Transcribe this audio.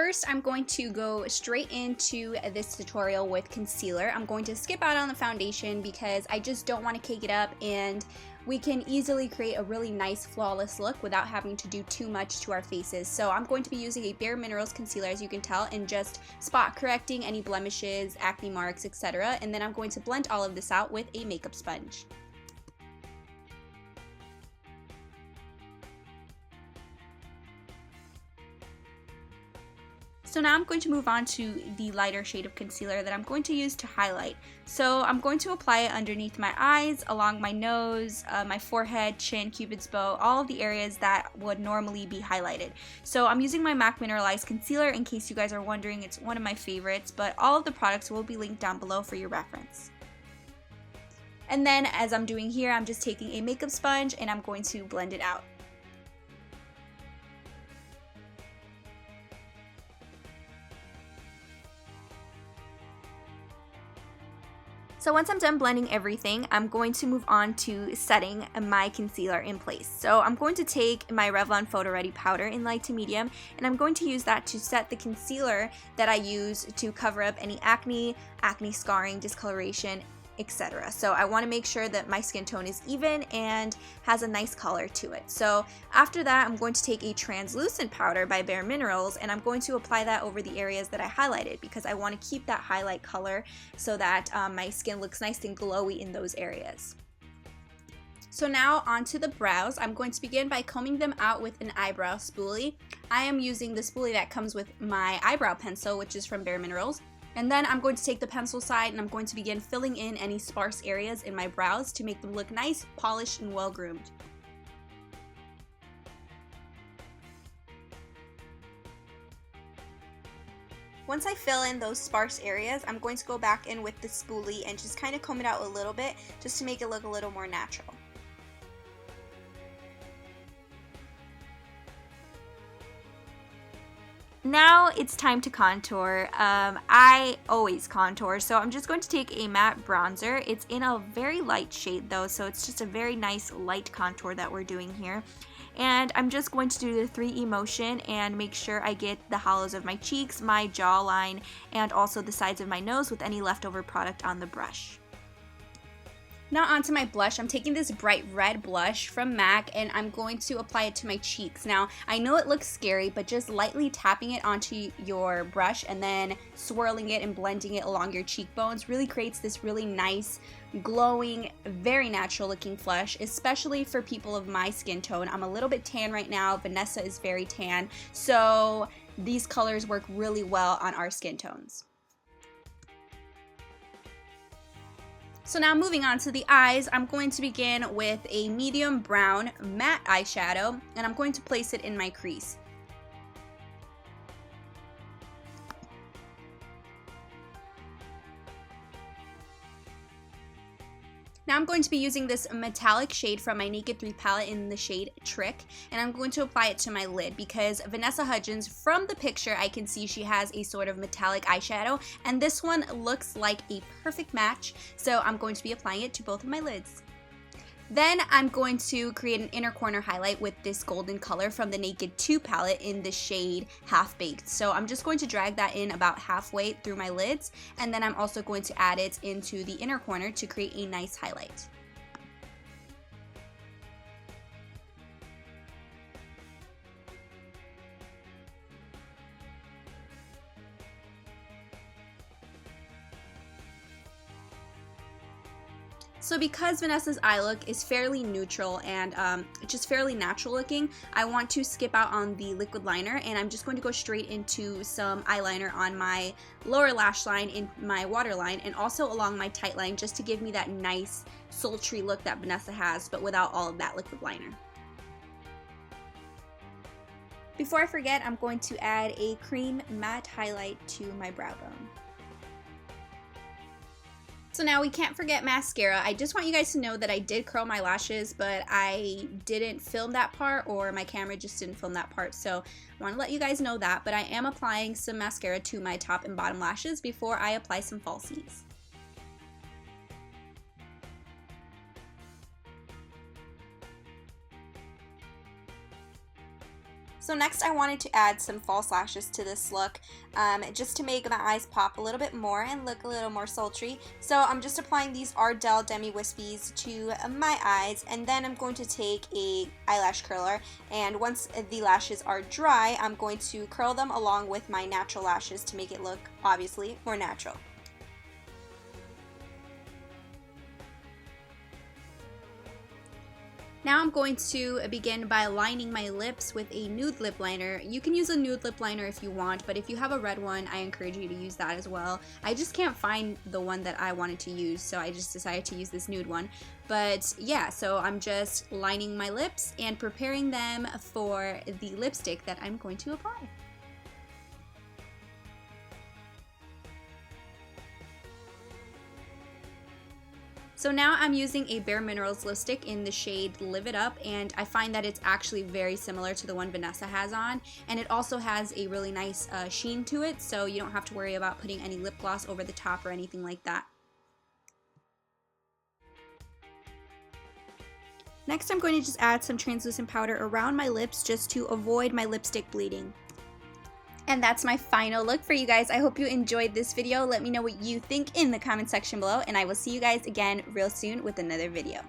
first I'm going to go straight into this tutorial with concealer. I'm going to skip out on the foundation because I just don't want to cake it up, and we can easily create a really nice flawless look without having to do too much to our faces. So I'm going to be using a Bare Minerals concealer, as you can tell, and just spot correcting any blemishes, acne marks, etc. And then I'm going to blend all of this out with a makeup sponge. So now I'm going to move on to the lighter shade of concealer that I'm going to use to highlight. So I'm going to apply it underneath my eyes, along my nose, my forehead, chin, cupid's bow, all of the areas that would normally be highlighted. So I'm using my MAC Mineralize concealer in case you guys are wondering. It's one of my favorites, but all of the products will be linked down below for your reference. And then as I'm doing here, I'm just taking a makeup sponge and I'm going to blend it out. So once I'm done blending everything, I'm going to move on to setting my concealer in place. So I'm going to take my Revlon Photoready powder in light to medium, and I'm going to use that to set the concealer that I use to cover up any acne scarring, discoloration, etc. So I want to make sure that my skin tone is even and has a nice color to it. So after that, I'm going to take a translucent powder by Bare Minerals, and I'm going to apply that over the areas that I highlighted because I want to keep that highlight color so that my skin looks nice and glowy in those areas. So now onto the brows. I'm going to begin by combing them out with an eyebrow spoolie. I am using the spoolie that comes with my eyebrow pencil, which is from Bare Minerals. And then I'm going to take the pencil side and I'm going to begin filling in any sparse areas in my brows to make them look nice, polished, and well groomed. Once I fill in those sparse areas, I'm going to go back in with the spoolie and just kind of comb it out a little bit just to make it look a little more natural. Now it's time to contour. I always contour, so I'm just going to take a matte bronzer. It's in a very light shade though, so it's just a very nice light contour that we're doing here. And I'm just going to do the 3E motion and make sure I get the hollows of my cheeks, my jawline, and also the sides of my nose with any leftover product on the brush. Now onto my blush. I'm taking this bright red blush from MAC and I'm going to apply it to my cheeks. Now I know it looks scary, but just lightly tapping it onto your brush and then swirling it and blending it along your cheekbones really creates this really nice, glowing, very natural looking flush, especially for people of my skin tone. I'm a little bit tan right now. Vanessa is very tan, so these colors work really well on our skin tones. So now moving on to the eyes, I'm going to begin with a medium brown matte eyeshadow, and I'm going to place it in my crease. Now I'm going to be using this metallic shade from my Naked 3 palette in the shade Trick, and I'm going to apply it to my lid because Vanessa Hudgens, from the picture I can see she has a sort of metallic eyeshadow, and this one looks like a perfect match, so I'm going to be applying it to both of my lids. Then I'm going to create an inner corner highlight with this golden color from the Naked 2 palette in the shade Half Baked. So I'm just going to drag that in about halfway through my lids, and then I'm also going to add it into the inner corner to create a nice highlight. So because Vanessa's eye look is fairly neutral and just fairly natural looking, I want to skip out on the liquid liner, and I'm just going to go straight into some eyeliner on my lower lash line, in my waterline, and also along my tight line, just to give me that nice sultry look that Vanessa has, but without all of that liquid liner. Before I forget, I'm going to add a cream matte highlight to my brow bone. So now we can't forget mascara. I just want you guys to know that I did curl my lashes, but I didn't film that part, or my camera just didn't film that part, so I want to let you guys know that. But I am applying some mascara to my top and bottom lashes before I apply some falsies. So next I wanted to add some false lashes to this look, just to make my eyes pop a little bit more and look a little more sultry. So I'm just applying these Ardell Demi Wispies to my eyes, and then I'm going to take a eyelash curler, and once the lashes are dry, I'm going to curl them along with my natural lashes to make it look, obviously, more natural. Now I'm going to begin by lining my lips with a nude lip liner. You can use a nude lip liner if you want, but if you have a red one, I encourage you to use that as well. I just can't find the one that I wanted to use, so I just decided to use this nude one. But yeah, so I'm just lining my lips and preparing them for the lipstick that I'm going to apply. So now I'm using a Bare Minerals lipstick in the shade Live It Up, and I find that it's actually very similar to the one Vanessa has on, and it also has a really nice sheen to it, so you don't have to worry about putting any lip gloss over the top or anything like that. Next I'm going to just add some translucent powder around my lips just to avoid my lipstick bleeding. And that's my final look for you guys. I hope you enjoyed this video. Let me know what you think in the comment section below, and I will see you guys again real soon with another video.